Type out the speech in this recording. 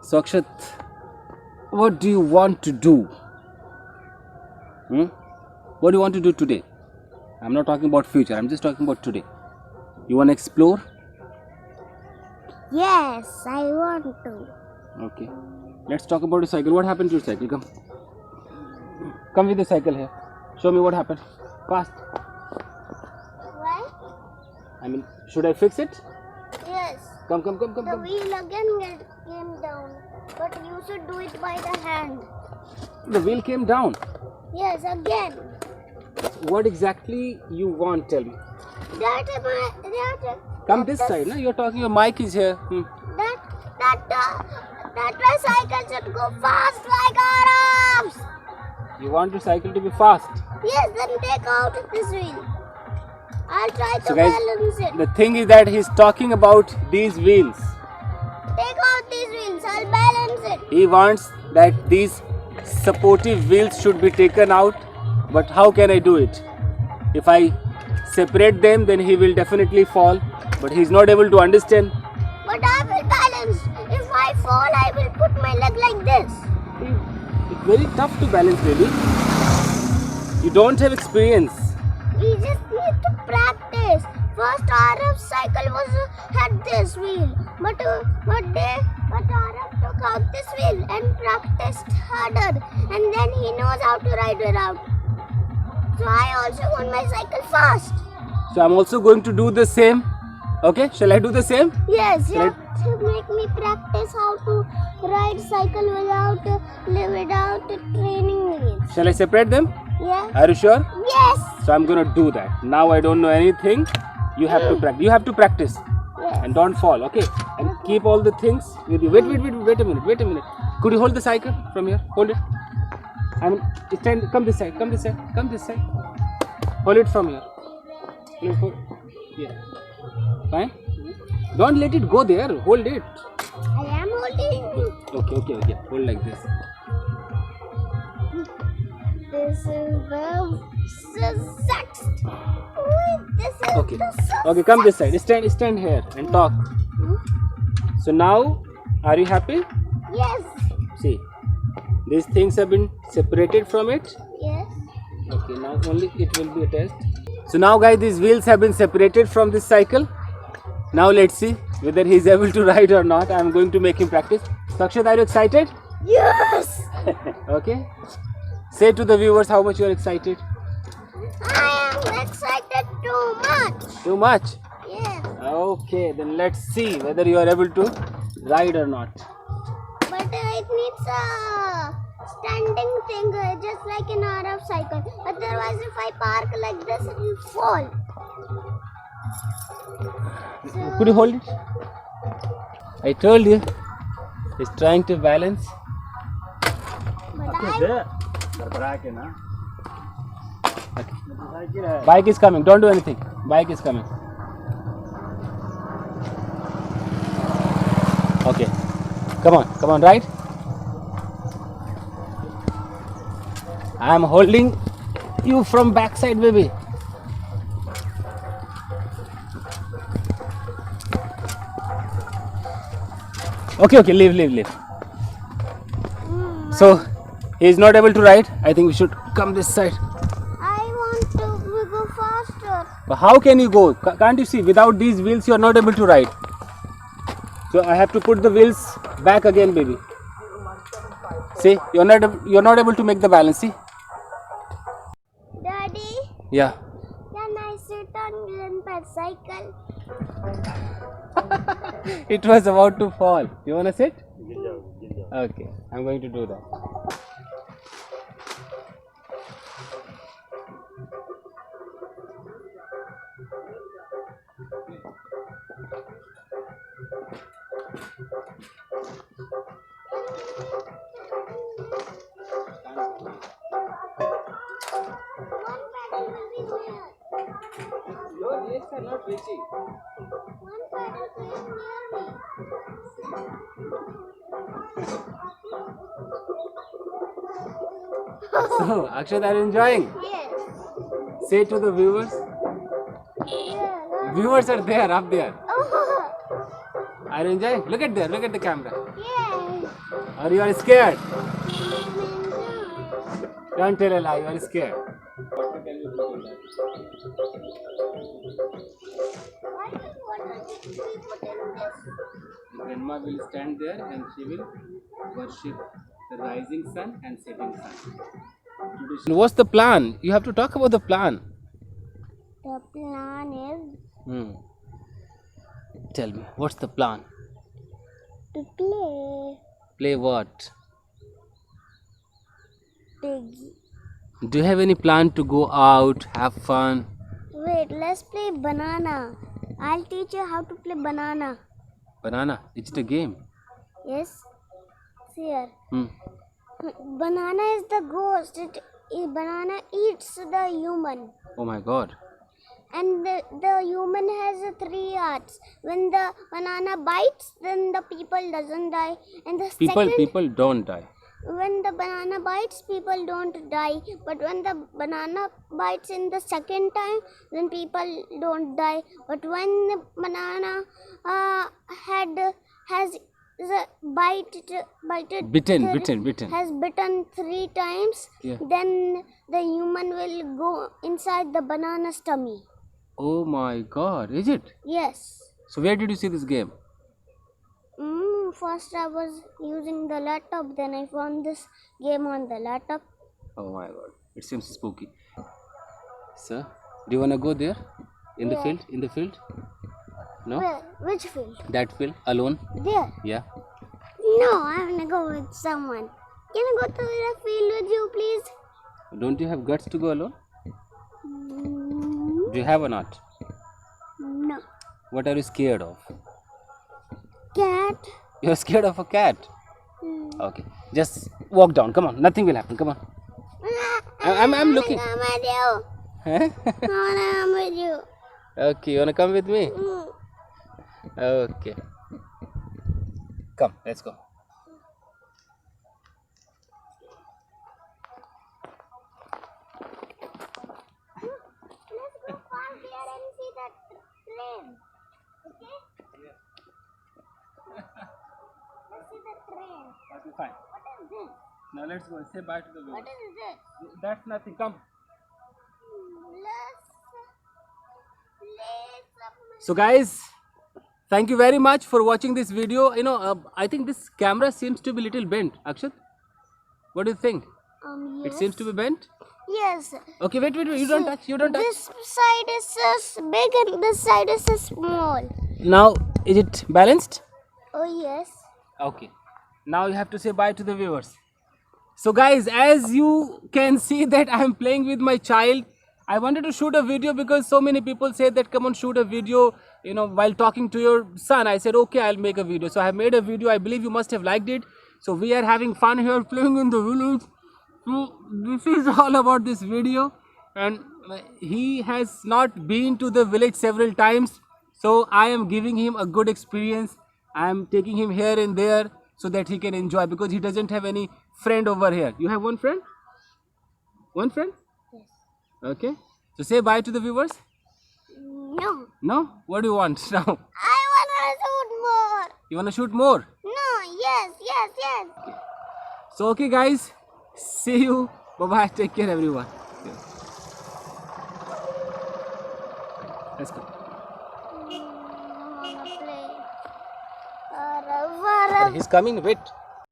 So Akshat, what do you want to do? What do you want to do today? I'm not talking about future, I'm just talking about today. You want to explore? Yes, I want to. Okay. Let's talk about your cycle. What happened to your cycle? Come. Come with the cycle here. Show me what happened. Fast. Why? I mean, should I fix it? Yes. Come. The wheel again came down, but you should do it by the hand. The wheel came down. Yes, again. What exactly you want? Tell me. Come this side. No, you're talking. Your mic is here. That my cycle should go fast like Arabs. You want your cycle to be fast. Yes, then take out this wheel. I'll try to So guys, balance it. the thing is that he's talking about these wheels. Take out these wheels. I'll balance it. He wants that these supportive wheels should be taken out. But how can I do it? If I separate them, then he will definitely fall. But he's not able to understand. But I will balance. If I fall, I will put my leg like this. It's very tough to balance, baby. You don't have experience. We just need to practice. First, Arab's cycle had this wheel, but Arab took out this wheel and practiced harder, and then he knows how to ride without. So I also want my cycle fast. So I'm also going to do the same. Okay, shall I do the same? Yes, you have to make me practice how to ride cycle without training wheels. Shall I separate them? Yeah. Are you sure? Yes. So I'm gonna do that. Now I don't know anything. You have to practice. You have to practice. Yes. And don't fall, okay? And keep all the things with you. Wait a minute. Could you hold the cycle from here? Hold it. I mean, stand. Come this side. Hold it from here. Hold. Yeah. Fine. Don't let it go there. Hold it. I am holding. Okay. Hold like this. This is the sixth. This is Okay. the sixth. Okay, come this side. Stand here and talk. So now, are you happy? Yes. See, these things have been separated from it. Yes. Okay, now only it will be attached. So now guys, these wheels have been separated from this cycle. Now let's see whether he is able to ride or not. I am going to make him practice. Sakshat, are you excited? Yes. Okay. Say to the viewers how much you are excited. I am excited too much. Too much? Yes. Okay, then let's see whether you are able to ride or not. But it needs a standing thing, just like an Arab cycle. Otherwise, if I park like this, it will fall. So, Could you hold it? I told you. He's trying to balance. but Bike is coming. Don't do anything. Bike is coming. Okay. Come on, ride. I am holding you from backside, baby. Okay, leave. So, he is not able to ride. I think we should come this side. I want to go faster. But how can you go? Can't you see? Without these wheels, you are not able to ride. So I have to put the wheels back again, baby. See, you're not able to make the balance. See? Daddy, Yeah. can I sit on grandpa's cycle? It was about to fall. You wanna sit? Okay, I'm going to do that. One pedal will be here. Your legs are not reaching. One pedal is near me. So, Akshat, are you enjoying? Yes. Say to the viewers. Yeah. Viewers are there, up there. Oh. Are you enjoying? Look at there, look at the camera. Yeah. Or you are scared? Don't tell a lie, you are scared. Why does water be put in this? Grandma will stand there and she will worship the rising sun and setting sun. What's the plan? You have to talk about the plan. The plan is Tell me, what's the plan? to play Play what? piggy. Do you have any plan to go out, have fun? Wait, let's play banana. I'll teach you how to play banana. Banana, is it a game? Yes? See here. Hmm. Banana is the ghost. Banana eats the human. Oh my god. And the human has 3 hearts. When the banana bites, then the people doesn't die. And the People don't die. when the banana bites, people don't die. But when the banana bites in the second time, then people don't die. But when the banana has Bitten. has bitten 3 times, Yeah. then the human will go inside the banana's tummy. Oh my god, is it? Yes. So where did you see this game? First I was using the laptop, then I found this game on the laptop. Oh my god, it seems spooky. Sir, do you wanna go there? In the Yeah. field? In the field? No? Where? Which field? That field? Alone? There. Yeah. No, I want to go with someone. Can I go to the field with you, please? Don't you have guts to go alone? Mm, Do you have or not? no. What are you scared of? Cat. You're scared of a cat? Mm. Okay, just walk down. Come on, nothing will happen. Come on. I'm looking. I wanna come with you. Huh? I wanna come with you. Okay, you wanna come with me? Mm. Okay. Come, let's go. Let's go park here and see the train. Okay? Let's see the train. Okay, fine. What is this? Now let's go. Say bye to the What viewers. is this? That's nothing. Come. Let's play some. So guys, thank you very much for watching this video. You know, I think this camera seems to be little bent. Akshat, what do you think? Yes. It seems to be bent. Yes. Okay, wait. You don't touch. You don't touch. This side is so big and this side is so small. Now, is it balanced? Oh yes. Okay. Now you have to say bye to the viewers. So guys, as you can see that I am playing with my child. I wanted to shoot a video because so many people say that come on shoot a video, you know, while talking to your son. I said okay, I'll make a video. So I have made a video. I believe you must have liked it. So we are having fun here playing in the village. So this is all about this video, and he has not been to the village several times. So I am giving him a good experience. I am taking him here and there so that he can enjoy because he doesn't have any friend over here. You have one friend? One friend? Yes. Okay. So say bye to the viewers. No. No? What do you want now? I wanna shoot more. You want to shoot more? No. Yes. So okay guys, see you. Bye bye. Take care everyone. Let's go. I wanna play. He's coming. Wait.